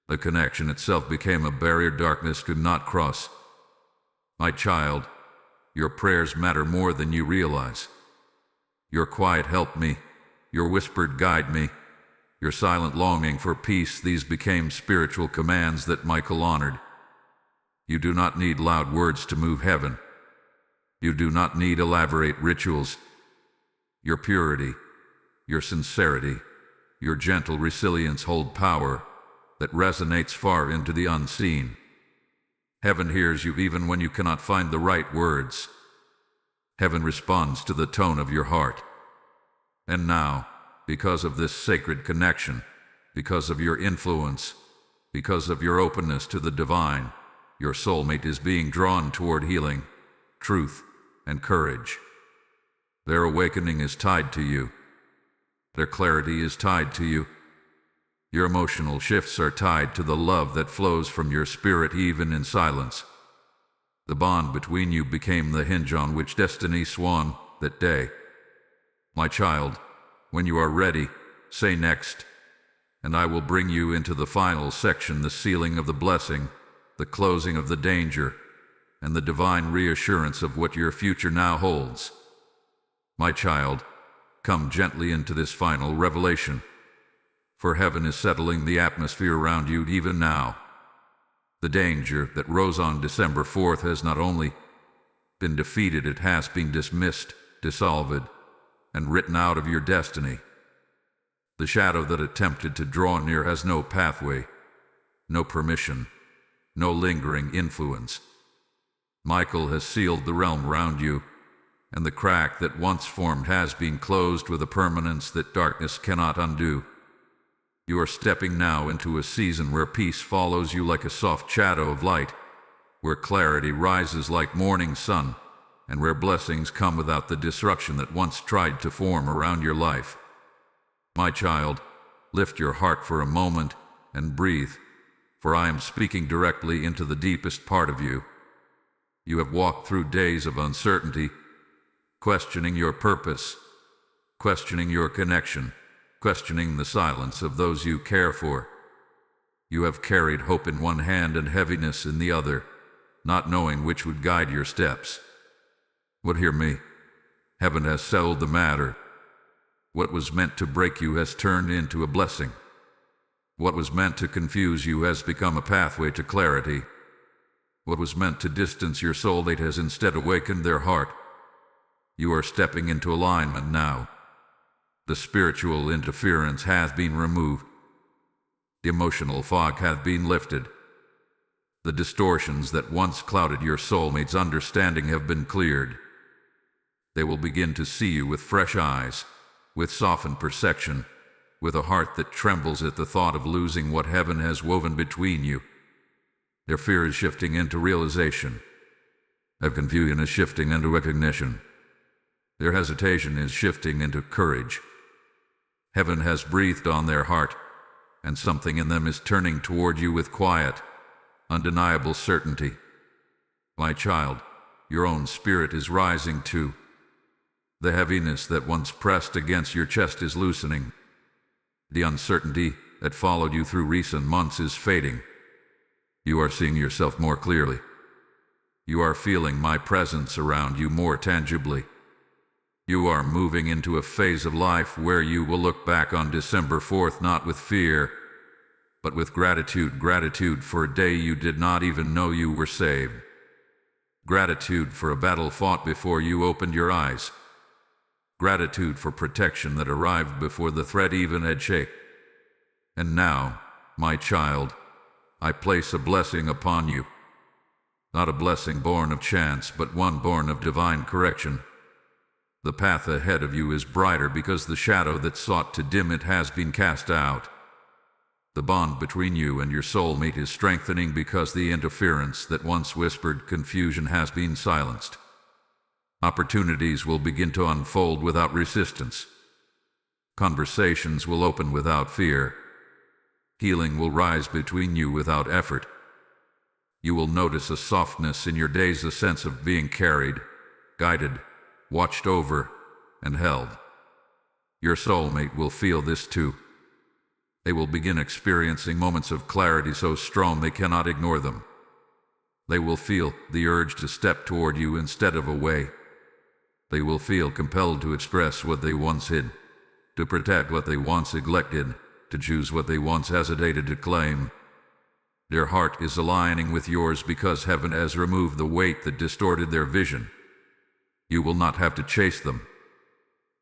The connection itself became a barrier darkness could not cross. My child, your prayers matter more than you realize. Your quiet help me, your whispered guide me, your silent longing for peace, these became spiritual commands that Michael honored. You do not need loud words to move heaven. You do not need elaborate rituals. Your purity, your sincerity, your gentle resilience hold power that resonates far into the unseen. Heaven hears you even when you cannot find the right words. Heaven responds to the tone of your heart. And now, because of this sacred connection, because of your influence, because of your openness to the divine, your soulmate is being drawn toward healing, truth, and courage. Their awakening is tied to you. Their clarity is tied to you. Your emotional shifts are tied to the love that flows from your spirit even in silence. The bond between you became the hinge on which destiny swung that day. My child, when you are ready, say next, and I will bring you into the final section, the sealing of the blessing, the closing of the danger, and the divine reassurance of what your future now holds. My child, come gently into this final revelation, for heaven is settling the atmosphere around you even now. The danger that rose on December 4th has not only been defeated, it has been dismissed, dissolved, and written out of your destiny. The shadow that attempted to draw near has no pathway, no permission, no lingering influence. Michael has sealed the realm round you, and the crack that once formed has been closed with a permanence that darkness cannot undo. You are stepping now into a season where peace follows you like a soft shadow of light, where clarity rises like morning sun, and where blessings come without the disruption that once tried to form around your life. My child, lift your heart for a moment and breathe, for I am speaking directly into the deepest part of you. You have walked through days of uncertainty, questioning your purpose, questioning your connection, questioning the silence of those you care for. You have carried hope in one hand and heaviness in the other, not knowing which would guide your steps. But hear me. Heaven has settled the matter. What was meant to break you has turned into a blessing. What was meant to confuse you has become a pathway to clarity. What was meant to distance your soulmate has instead awakened their heart. You are stepping into alignment now. The spiritual interference hath been removed. The emotional fog hath been lifted. The distortions that once clouded your soulmate's understanding have been cleared. They will begin to see you with fresh eyes, with softened perception, with a heart that trembles at the thought of losing what heaven has woven between you. Their fear is shifting into realization. Their confusion is shifting into recognition. Their hesitation is shifting into courage. Heaven has breathed on their heart, and something in them is turning toward you with quiet, undeniable certainty. My child, your own spirit is rising too. The heaviness that once pressed against your chest is loosening. The uncertainty that followed you through recent months is fading. You are seeing yourself more clearly. You are feeling my presence around you more tangibly. You are moving into a phase of life where you will look back on December 4th not with fear, but with gratitude. Gratitude for a day you did not even know you were saved. Gratitude for a battle fought before you opened your eyes. Gratitude for protection that arrived before the threat even had shaken. And now, my child, I place a blessing upon you. Not a blessing born of chance, but one born of divine correction. The path ahead of you is brighter because the shadow that sought to dim it has been cast out. The bond between you and your soulmate is strengthening because the interference that once whispered confusion has been silenced. Opportunities will begin to unfold without resistance. Conversations will open without fear. Healing will rise between you without effort. You will notice a softness in your days, a sense of being carried, guided, watched over, and held. Your soulmate will feel this too. They will begin experiencing moments of clarity so strong they cannot ignore them. They will feel the urge to step toward you instead of away. They will feel compelled to express what they once hid, to protect what they once neglected, to choose what they once hesitated to claim. Their heart is aligning with yours because heaven has removed the weight that distorted their vision. You will not have to chase them.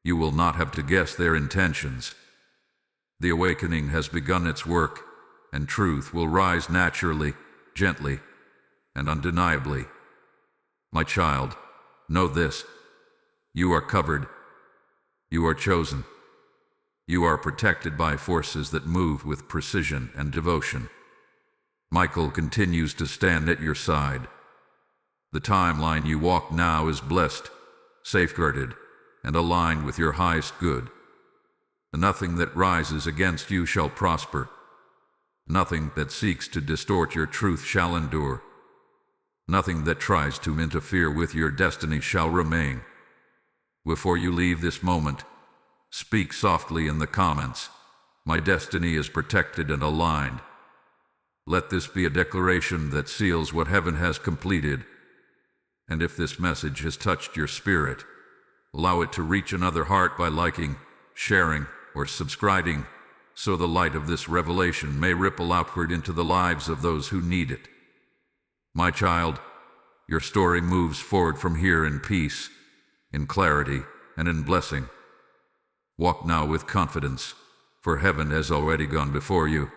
You will not have to guess their intentions. The awakening has begun its work, and truth will rise naturally, gently, and undeniably. My child, know this. You are covered. You are chosen. You are protected by forces that move with precision and devotion. Michael continues to stand at your side. The timeline you walk now is blessed, safeguarded, and aligned with your highest good. Nothing that rises against you shall prosper. Nothing that seeks to distort your truth shall endure. Nothing that tries to interfere with your destiny shall remain. Before you leave this moment, speak softly in the comments, "My destiny is protected and aligned." Let this be a declaration that seals what heaven has completed. And if this message has touched your spirit, allow it to reach another heart by liking, sharing, or subscribing, so the light of this revelation may ripple outward into the lives of those who need it. My child, your story moves forward from here in peace, in clarity, and in blessing. Walk now with confidence, for heaven has already gone before you.